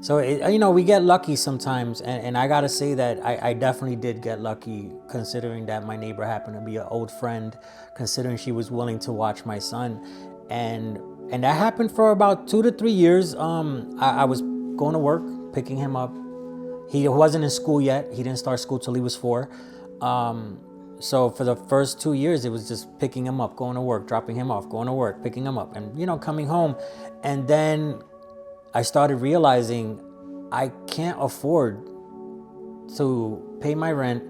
So, you know, we get lucky sometimes. And I got to say that I definitely did get lucky, considering that my neighbor happened to be an old friend, considering she was willing to watch my son. And and that happened for about 2 to 3 years. I was going to work, picking him up. He wasn't in school yet. He didn't start school till he was 4. So for the first 2 years, it was just picking him up, going to work, dropping him off, going to work, picking him up, and, you know, coming home. And then I started realizing I can't afford to pay my rent,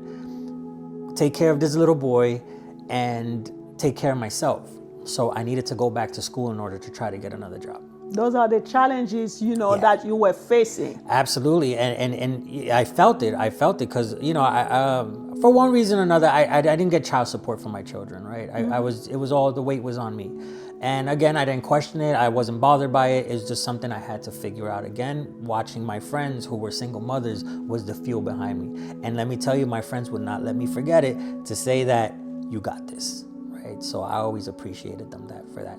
take care of this little boy, and take care of myself. So I needed to go back to school in order to try to get another job. Those are the challenges, you know, Yeah. that you were facing. Absolutely, and I felt it. I felt it because, you know, I for one reason or another, I didn't get child support for my children. Right, it was all, the weight was on me, and again, I didn't question it. I wasn't bothered by it. It's just something I had to figure out. Again, watching my friends who were single mothers was the fuel behind me, and let me tell you, my friends would not let me forget it, to say that you got this. Right, so I always appreciated them for that.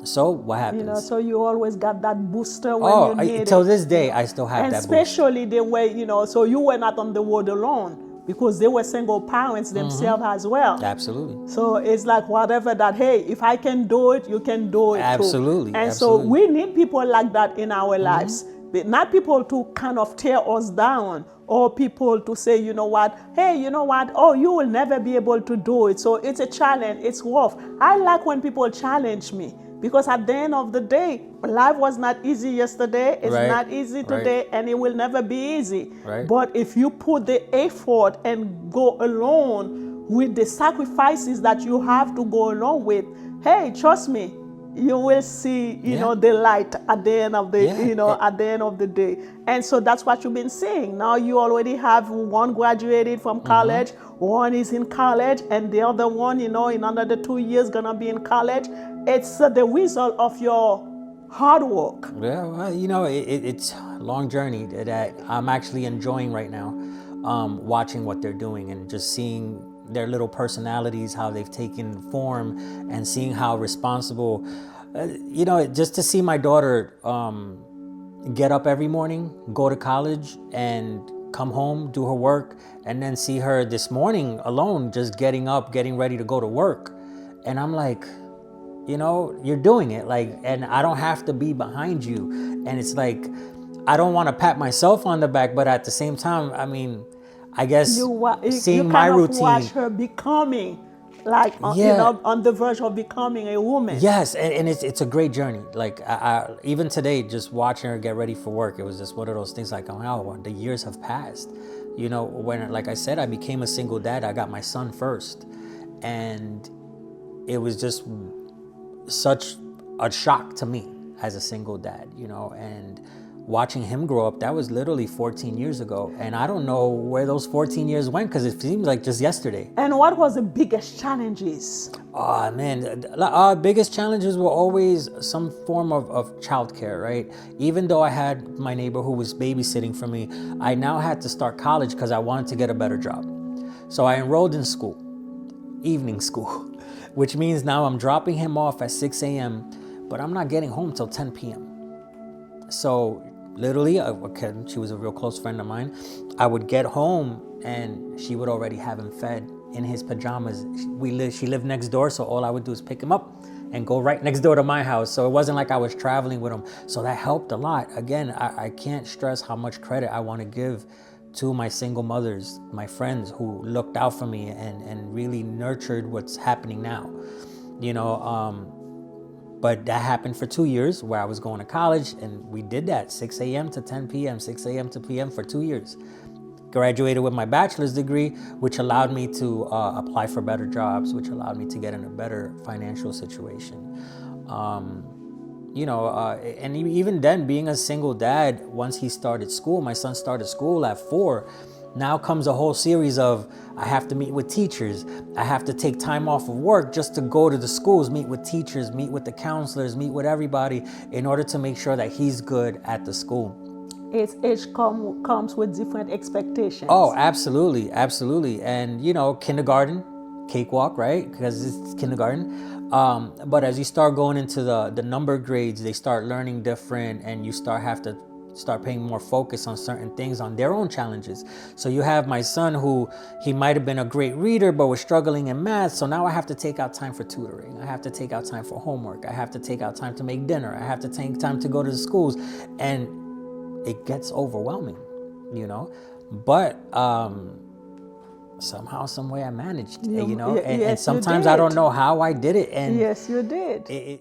So what happens? You know, so you always got that booster when you need till it. this day, I still have And that boost. especially the way, you know, so you were not on the road alone, because they were single parents themselves as well. Absolutely. So it's like whatever that, hey, if I can do it, you can do it Absolutely, too. And absolutely. so we need people like that in our lives. But not people to kind of tear us down, or people to say, you know what, hey, you know what, oh, you will never be able to do it. So it's a challenge, it's rough. I like when people challenge me, because at the end of the day, life was not easy yesterday, it's Right, not easy right. today, and it will never be easy. Right. But if you put the effort and go along with the sacrifices that you have to go along with, hey, trust me, you will see, you know, the light at the end of the, Yeah. you know, at the end of the day. And so that's what you've been saying. Now you already have one graduated from college, one is in college, and the other one, you know, in another 2 years gonna be in college. It's the result of your hard work. Yeah, well, you know, it's a long journey that I'm actually enjoying right now, watching what they're doing and just seeing their little personalities, how they've taken form, and seeing how responsible, you know, just to see my daughter get up every morning, go to college, and come home, do her work, and then see her this morning alone, just getting up, getting ready to go to work. And I'm like, you know, you're doing it, like, and I don't have to be behind you. And it's like, I don't want to pat myself on the back, but at the same time, I mean, I guess seeing you my kind of routine. watch her becoming, like, you Yeah. know, on the verge of becoming a woman. Yes, and it's a great journey. Like, I even today, just watching her get ready for work, it was just one of those things like, oh, the years have passed. You know, when, like I said, I became a single dad, I got my son first. And it was just such a shock to me as a single dad, you know, and watching him grow up, that was literally 14 years ago. And I don't know where those 14 years went, because it seems like just yesterday. And what was the biggest challenges? Oh man, our biggest challenges were always some form of childcare, right? Even though I had my neighbor who was babysitting for me, I now had to start college because I wanted to get a better job. So I enrolled in school, evening school, which means now I'm dropping him off at 6 a.m., but I'm not getting home till 10 p.m. So literally, she was a real close friend of mine. I would get home and she would already have him fed in his pajamas. She lived next door, so all I would do is pick him up and go right next door to my house. So it wasn't like I was traveling with him. So that helped a lot. Again, I can't stress how much credit I want to give to my single mothers, my friends who looked out for me and really nurtured what's happening now. You know, but that happened for 2 years where I was going to college, and we did that 6 a.m. to 10 p.m., 6 a.m. to p.m. for 2 years. Graduated with my bachelor's degree, which allowed me to apply for better jobs, which allowed me to get in a better financial situation. You know, and even then, being a single dad, once he started school, my son started school at 4, now comes a whole series of, I have to meet with teachers. I have to take time off of work just to go to the schools, meet with teachers, meet with the counselors, meet with everybody in order to make sure that he's good at the school. Each comes with different expectations. Oh, absolutely, absolutely. And, you know, kindergarten, cakewalk, right? Because it's kindergarten. But as you start going into the number grades, they start learning different, and you start have to start paying more focus on certain things, on their own challenges. So you have my son who, he might have been a great reader, but was struggling in math. So now I have to take out time for tutoring. I have to take out time for homework. I have to take out time to make dinner. I have to take time to go to the schools. And it gets overwhelming, you know? But somehow, some way I managed, you know? And yes, sometimes you I did. don't know how I did it. And Yes, you did.